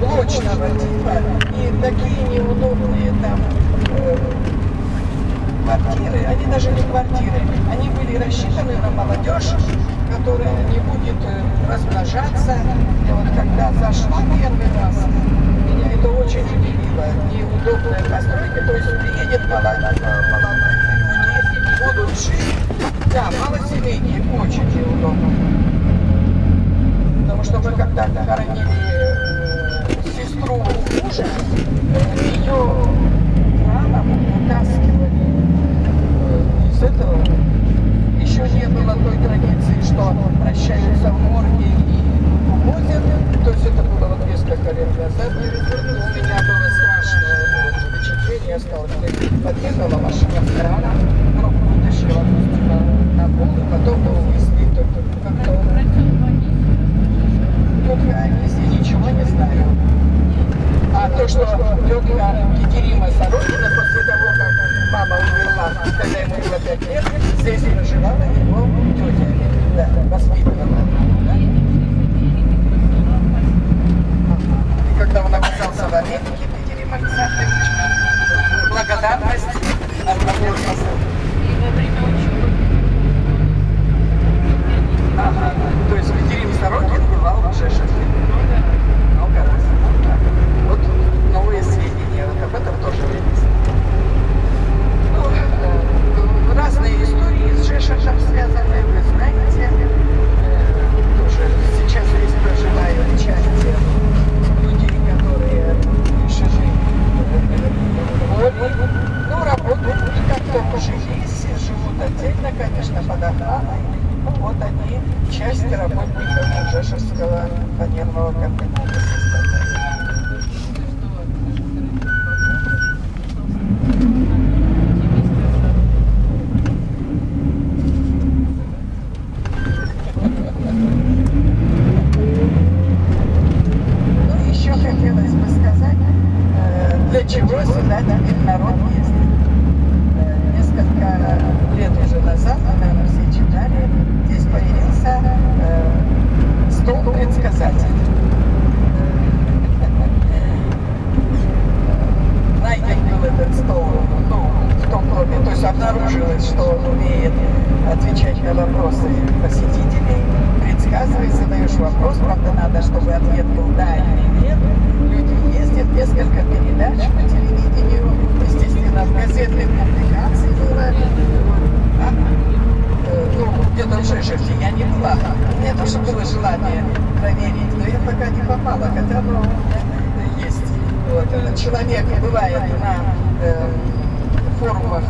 блочного типа, и такие неудобные там квартиры, они даже не квартиры, они были рассчитаны на молодежь, которая не будет размножаться. И вот когда зашла первый раз, меня это очень удивило, неудобные постройки, то есть приедет молодые люди, будут жить, да, малосемейные, очень неудобно. Потому что мы когда-то хоронили сестру мужа, ее рано вытаскивали из этого. Еще не было той традиции, что прощаются в морге и увозят. То есть это было вот несколько лет назад. У меня было страшное впечатление осталось. Подъехала машина с крана, гроб вытащила на пол, и потом был увезли только как-то. Тетка Анисия, ничего не знаю. А то, что тетка Екатерина Сорокина после того, как мама умерла, когда ему было 5 лет, здесь проживала его тетя, да, воспитывала. Да? И когда он оказался в Америке, Екатерина Александрович, благодарность отправился. И во время учебы. Ага, то есть Екатерина Сорокин бывал в Жешеве. Много раз. Вот новые сведения, вот об этом тоже написано. Ну, разные истории с Жешевым связаны, вы знаете. Тоже сейчас здесь проживают часть людей, которые решили ну, работают и как-то пожились, живут отдельно, конечно, под охраной. Ну, вот они, часть работников Жешевского фанерного комбината. Ну, еще хотелось бы сказать, для чего сюда теперь народ ездит. Несколько лет уже назад, наверное, все читали, здесь появился стол предсказателей. Найден был этот стол, ну, в том доме, то есть обнаружилось, что он умеет отвечать на вопросы посетителей, предсказывает, задаешь вопрос, правда, надо, чтобы ответ был да или нет. Люди ездят, несколько передач по телевидению, естественно, в газетных публикациях было. Ну, где-то в Жешеве я не была. У меня тоже было желание проверить, но я пока не попала, хотя, ну, есть. Вот. Человек бывает на форумах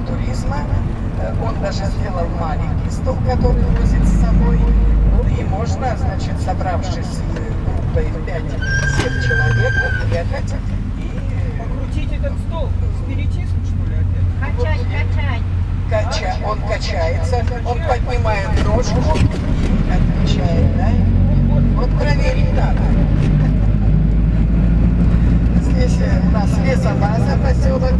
туризма, он даже сделал маленький стол, который возит с собой. Ну и можно, значит, собравшись группой в 5-7 человек, приехать и... Покрутить этот стол, спиритизм, что ли, опять? Качать. Он качается, он поднимает ножку и отвечает, да? Вот проверить надо. Здесь у нас лесобаза, поселок